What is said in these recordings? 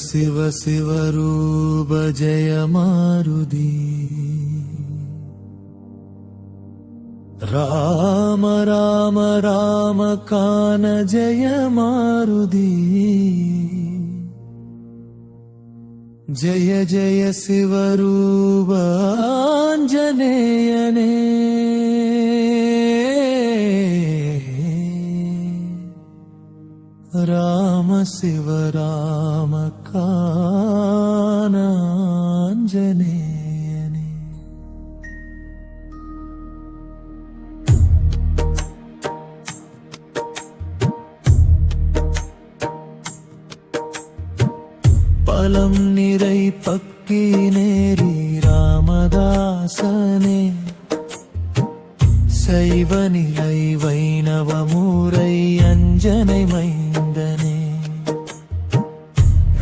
शिव शिवरूप जय मारुति राम राम राम कान जय मारुति जय जय शिवरूप आञ्जनेयने राम शिव राम कानाञ्जनेयने பலம் நிறை பக்கி நேரி ராமதாசனே சைவ நிலை வைணவ முறை அஞ்சனை மைந்தனே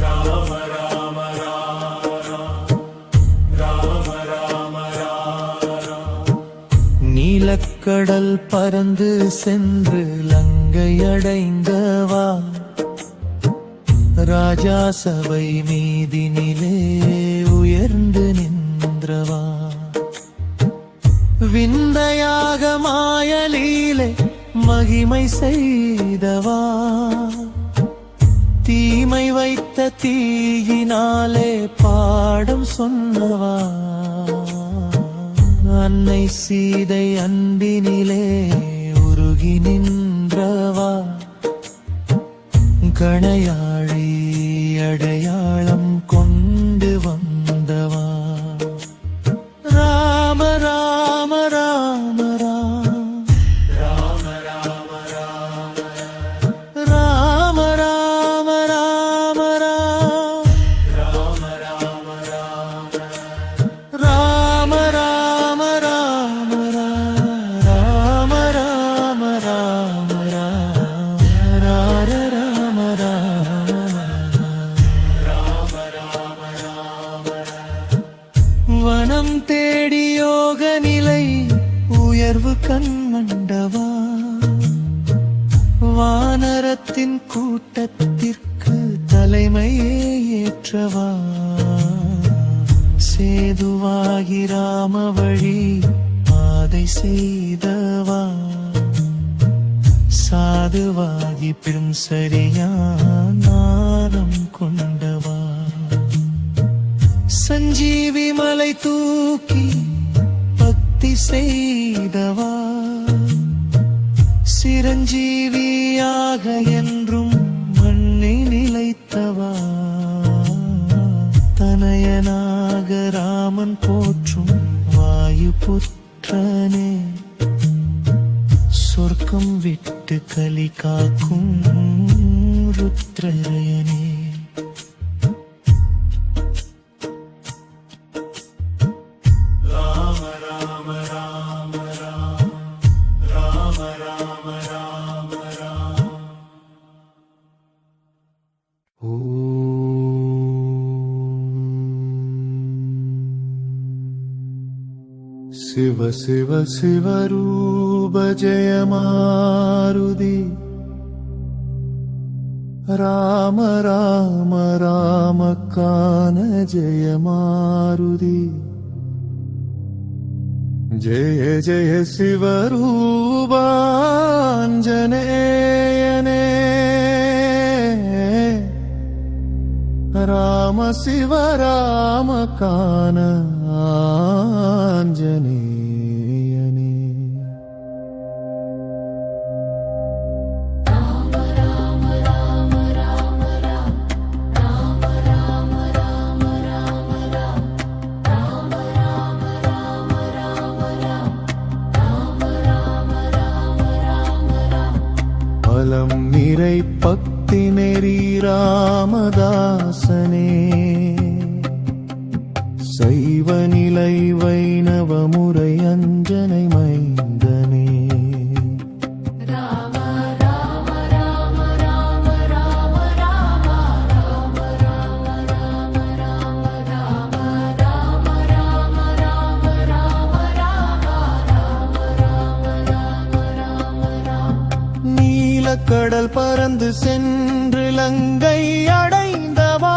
ராம ராம ராம ராம நீலக்கடல் பறந்து சென்று லங்கை அடைந்தவா ராஜா சபை மீதினிலே உயர்ந்து நின்றவா விந்தையாக மாயலீலை மகிமை செய்தவா தீமை வைத்த தீயினாலே பாடம் சொன்னவா அன்னை சீதை அன்பினிலே உருகி நின்றவா கணையாழி அடையாளம் கொண்டு வந்தவா ராம ராம ராம ராம ராம ராம ராம ராம ராம ராம ராம ராம வனம் தேடி யோக நிலை உயர்வு கண்மண்டவா வானரத்தின் கூட்டத்திற்கு தலைமையே ஏற்றவா சேதுவாகி ராம வழி பாதை செய்தவா சாதுவாகி பின் சரியானாரம் கொண்டவா சஞ்சீவி மலை தூக்கி பக்தி செய்தவா சிரஞ்சீவியாக என்றும் மண்ணை நிலைத்தவா தனயனாக ராமன் போற்றும் வாயு புத்திரனே சொர்க்கம் விட்டு கலி காக்கும் ருத்ரயனே शिव शिव शिवरूप जय मारुति राम राम राम कान जय मारुति जय जय शिवरूप आञ्जनेयने राम शिव राम कानाञ्जनेयने பலம் நிறை பக்தி நெறி ராமதாசனே சைவ நிலை வைணவ முறை அஞ்சனை மைந்தனே கடல் பறந்து சென்று லங்கை அடைந்தவா